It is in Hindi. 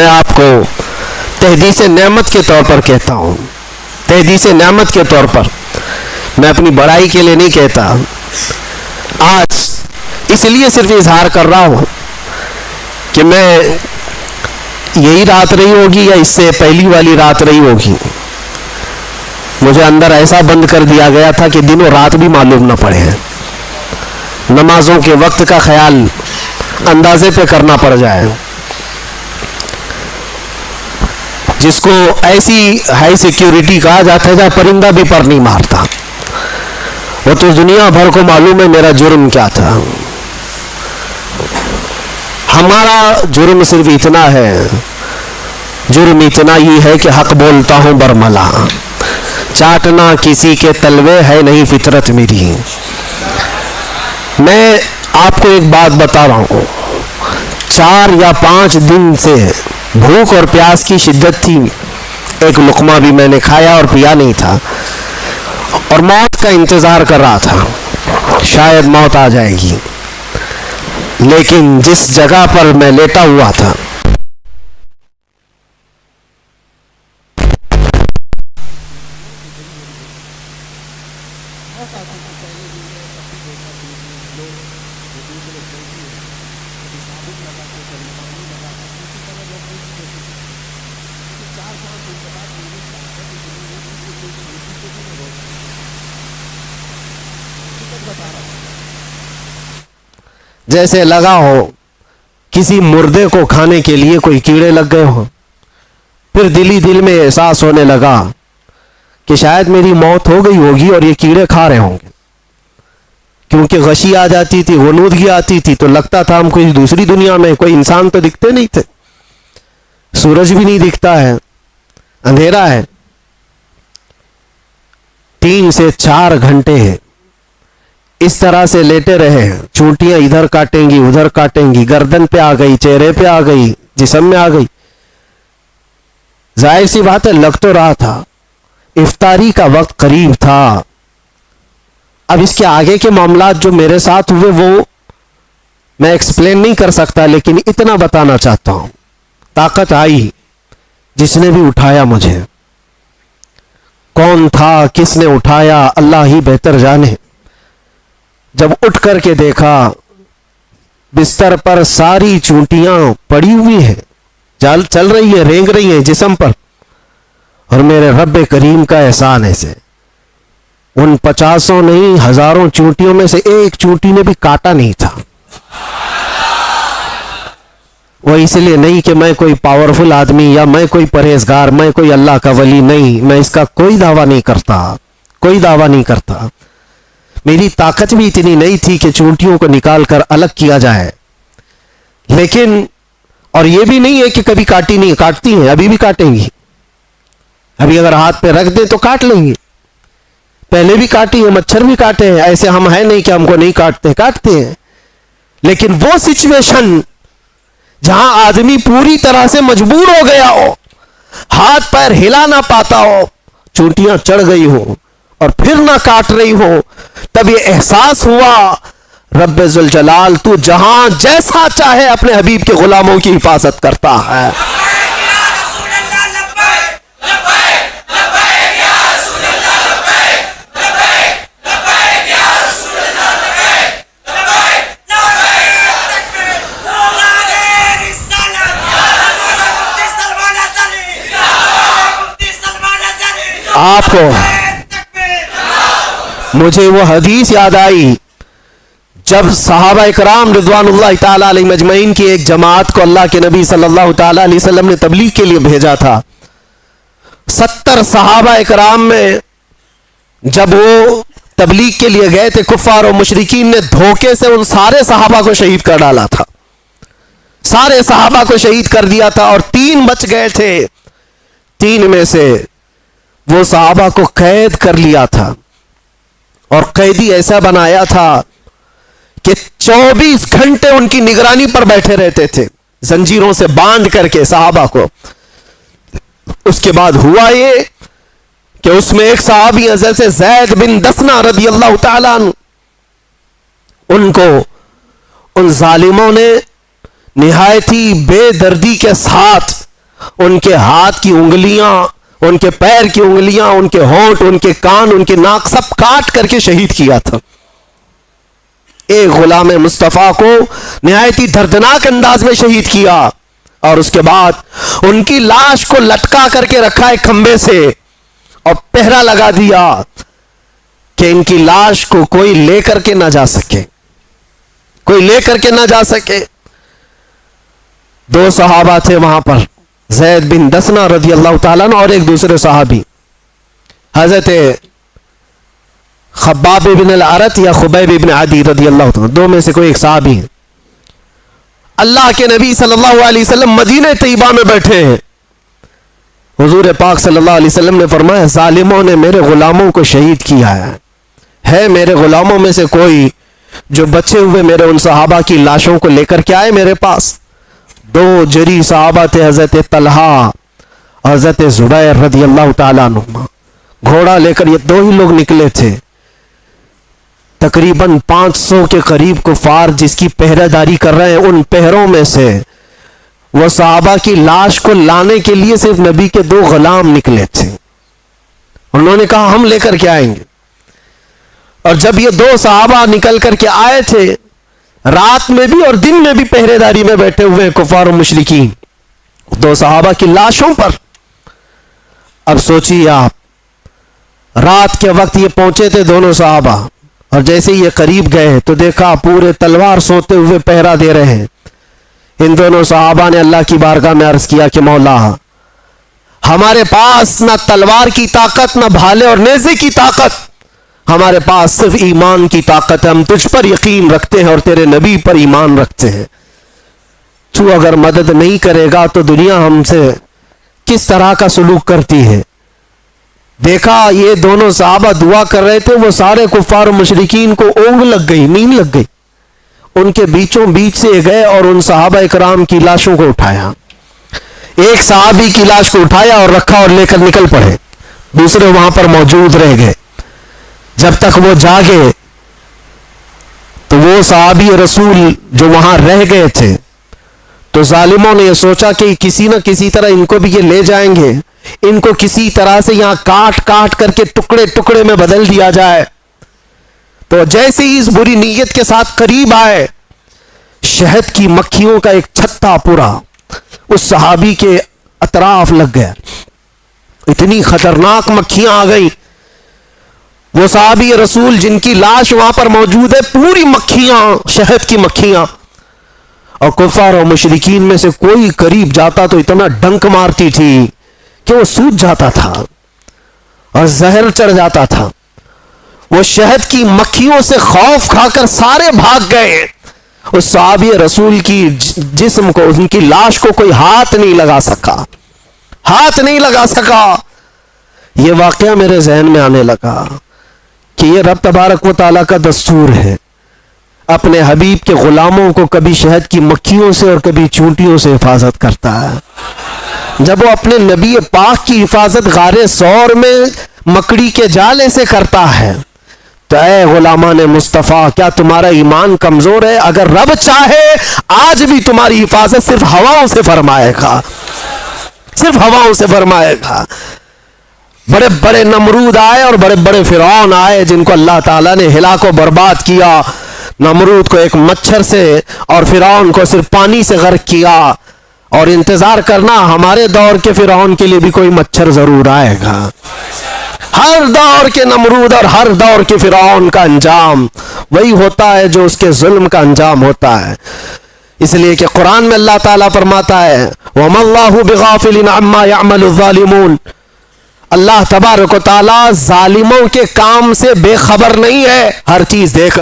मैं आपको तहदीस नेमत के तौर पर कहता हूँ, तहदीस नेमत के तौर पर, मैं अपनी बड़ाई के लिए नहीं कहता। आज इसलिए सिर्फ इजहार कर रहा हूँ कि मैं यही रात रही होगी या इससे पहली वाली रात रही होगी, मुझे अंदर ऐसा बंद कर दिया गया था कि दिनों रात भी मालूम ना पड़े। नमाजों के वक्त का ख्याल अंदाजे पे करना पड़ जाए। जिसको ऐसी हाई सिक्योरिटी कहा जाता है जहाँ परिंदा भी पर नहीं मारता, वो तो दुनिया भर को मालूम है मेरा जुर्म क्या था। हमारा जुर्म सिर्फ इतना है, जुर्म इतना ही है कि हक बोलता हूं बरमला, चाटना किसी के तलवे है नहीं फितरत मेरी। मैं आपको एक बात बता रहा हूं, 4 या 5 दिन से भूख और प्यास की शिद्दत थी। एक लुकमा भी मैंने खाया और पिया नहीं था, और मौत का इंतजार कर रहा था, शायद मौत आ जाएगी। लेकिन जिस जगह पर मैं लेटा हुआ था, जैसे लगा हो किसी मुर्दे को खाने के लिए कोई कीड़े लग गए हो। फिर दिल ही दिल में एहसास होने लगा कि शायद मेरी मौत हो गई होगी और ये कीड़े खा रहे होंगे, क्योंकि गशी आ जाती थी, गनूदगी आती थी, तो लगता था हम कोई दूसरी दुनिया में, कोई इंसान तो दिखते नहीं थे, सूरज भी नहीं दिखता है, अंधेरा है। 3 से 4 घंटे इस तरह से लेटे रहे। चूंटियां इधर काटेंगी उधर काटेंगी, गर्दन पे आ गई, चेहरे पे आ गई, जिस्म में आ गई। जाहिर सी बात है, लग तो रहा था इफ्तारी का वक्त करीब था। अब इसके आगे के मामलात जो मेरे साथ हुए वो मैं एक्सप्लेन नहीं कर सकता, लेकिन इतना बताना चाहता हूं, ताकत आई जिसने भी उठाया मुझे। कौन था, किसने उठाया, अल्लाह ही बेहतर जाने। जब उठ करके देखा, बिस्तर पर सारी चूंटियां पड़ी हुई हैं, चल रही है, रेंग रही है जिस्म पर, और मेरे रब्बे करीम का एहसान है से उन 50 नहीं 1000 चूंटियों में से एक चूंटी ने भी काटा नहीं था। वो इसलिए नहीं कि मैं कोई पावरफुल आदमी या मैं कोई परहेजगार, मैं कोई अल्लाह का वली, नहीं, मैं इसका कोई दावा नहीं करता, कोई दावा नहीं करता। मेरी ताकत भी इतनी नहीं थी कि चूंटियों को निकाल कर अलग किया जाए। लेकिन और ये भी नहीं है कि कभी काटी नहीं, काटती हैं, अभी भी काटेंगी। अभी अगर हाथ पे रख दें तो काट लेंगी, पहले भी काटी है, मच्छर भी काटे हैं। ऐसे हम है नहीं कि हमको नहीं काटते, काटते हैं। लेकिन वो सिचुएशन जहां आदमी पूरी तरह से मजबूर हो गया हो, हाथ पैर हिला ना पाता हो, चूंटियां चढ़ गई हो और फिर ना काट रही हो, तब ये एहसास हुआ रब्बे जुल जलाल तू जहां जैसा चाहे अपने हबीब के गुलामों की हिफाजत करता है। आपको मुझे वो हदीस याद आई जब सहाबा इकराम रिज़वानुल्लाह ताला अलैहिम अजमईन की एक जमात को अल्लाह के नबी सल्लल्लाहु ताला अलैहि वसल्लम ने तबलीग के लिए भेजा था। 70 सहाबा इकराम में जब वो तबलीग के लिए गए थे, कुफ्फार और मुशरिकीन ने धोखे से उन सारे सहाबा को शहीद कर डाला था, सारे सहाबा को शहीद कर दिया था, और 3 बच गए थे। 3 में से वो सहाबा को कैद कर लिया था, और कैदी ऐसा बनाया था कि 24 घंटे उनकी निगरानी पर बैठे रहते थे, जंजीरों से बांध करके सहाबा को। उसके बाद हुआ ये कि उसमें एक सहाबी हज़रत से ज़ैद बिन दसना रज़ियल्लाहु ताला अन्हु, उनको उन जालिमों ने निहायती बेदर्दी के साथ उनके हाथ की उंगलियां, उनके पैर की उंगलियां, उनके होंठ, उनके कान, उनके नाक सब काट करके शहीद किया था। एक गुलाम मुस्तफ़ा को निहायत ही दर्दनाक अंदाज में शहीद किया और उसके बाद उनकी लाश को लटका करके रखा है खंबे से और पहरा लगा दिया कि इनकी लाश को कोई लेकर के ना जा सके, कोई लेकर के ना जा सके। दो सहाबा थे वहां पर, ज़ैद बिन दसना रज़ी अल्लाह ताला अन्हु और एक दूसरे सहाबी हजरत खब्बाब बिन अल-अरत या खुबैब बिन आदी रज़ी अल्लाह ताला, दो में से कोई एक सहाबी है। अल्लाह के नबी सल्लल्लाहु अलैहि वसल्लम मदीने तैयबा में बैठे हैं। हुजूर पाक सल्लल्लाहु अलैहि वसल्लम ने फरमाया, जालिमों ने मेरे गुलामों को शहीद किया है मेरे गुलामों में से कोई जो बचे हुए मेरे उन सहाबा की लाशों को लेकर के आए मेरे पास। दो जरी सहाबा थे, हजरत तलहा, हजरत जुबैर रज़ी अल्लाह ताला अन्हुमा। घोड़ा लेकर ये दो ही लोग निकले थे। तकरीबन 500 के करीब कुफार जिसकी पहरेदारी कर रहे हैं, उन पहरों में से वो सहाबा की लाश को लाने के लिए सिर्फ नबी के दो गुलाम निकले थे। उन्होंने कहा हम लेकर के आएंगे। और जब ये दो सहाबा निकल करके आए थे, रात में भी और दिन में भी पहरेदारी में बैठे हुए हैं कुफार और मुशरिकीन, दो सहाबा की लाशों पर। अब सोचिए आप, रात के वक्त ये पहुंचे थे दोनों सहाबा, और जैसे ये करीब गए तो देखा पूरे तलवार सोते हुए पहरा दे रहे हैं। इन दोनों सहाबा ने अल्लाह की बारगाह में अर्ज किया कि मौला, हमारे पास ना तलवार की ताकत, ना भाले और नेज़े की ताकत, हमारे पास सिर्फ ईमान की ताकत है। हम तुझ पर यकीन रखते हैं और तेरे नबी पर ईमान रखते हैं। तू अगर मदद नहीं करेगा तो दुनिया हमसे किस तरह का सलूक करती है। देखा ये दोनों सहाबा दुआ कर रहे थे, वो सारे कुफ्फार और मुशरिकीन को ऊँग लग गई, नींद लग गई। उनके बीचों बीच से गए और उन सहाबा इकराम की लाशों को उठाया। एक सहाबी की लाश को उठाया और रखा और लेकर निकल पड़े। दूसरे वहां पर मौजूद रह गए। जब तक वो जागे तो वो सहाबी रसूल जो वहां रह गए थे, तो जालिमों ने यह सोचा कि किसी न किसी तरह इनको भी ये ले जाएंगे, इनको किसी तरह से यहां काट काट करके टुकड़े टुकड़े में बदल दिया जाए। तो जैसे ही इस बुरी नीयत के साथ करीब आए, शहद की मक्खियों का एक छत्ता पूरा उस सहाबी के अतराफ लग गया। इतनी खतरनाक मक्खियां आ गई। वो सहाबी रसूल जिनकी लाश वहां पर मौजूद है, पूरी मक्खियां, शहद की मक्खियां। और कुफार और मुशरिकीन में से कोई करीब जाता तो इतना डंक मारती थी कि वो सूज जाता था और जहर चढ़ जाता था। वो शहद की मक्खियों से खौफ खाकर सारे भाग गए। उस सहाबी रसूल की जिस्म को, उनकी लाश को कोई हाथ नहीं लगा सका, हाथ नहीं लगा सका। ये वाकया मेरे जहन में आने लगा कि ये रब तबारक व तआला का दस्तूर है, अपने हबीब के गुलामों को कभी शहद की मक्खियों से और कभी चूंटियों से हिफाजत करता है। जब वो अपने नबी पाक की हिफाजत गारे सौर में मकड़ी के जाले से करता है, तो ऐ गुलामान मुस्तफ़ा, क्या तुम्हारा ईमान कमजोर है? अगर रब चाहे आज भी तुम्हारी हिफाजत सिर्फ हवाओं से फरमाएगा, सिर्फ हवाओं से फरमाएगा। बड़े बड़े नमरूद आए और बड़े बड़े फिरौन आए जिनको अल्लाह ताला ने हिलाको बर्बाद किया। नमरूद को एक मच्छर से और फिरौन को सिर्फ पानी से गर्क किया। और इंतजार करना, हमारे दौर के फिरौन के लिए भी कोई मच्छर जरूर आएगा। हर दौर के नमरूद और हर दौर के फिरौन का अंजाम वही होता है जो उसके जुल्म का अंजाम होता है। इसलिए कि कुरान में अल्लाह ताला फरमाता है, वमल्लाहु बिगाफिलिन अम्मा यअमलु ज़ालिमून, अल्लाह तबारक व तआला जालिमों के काम से बेखबर नहीं है, हर चीज देख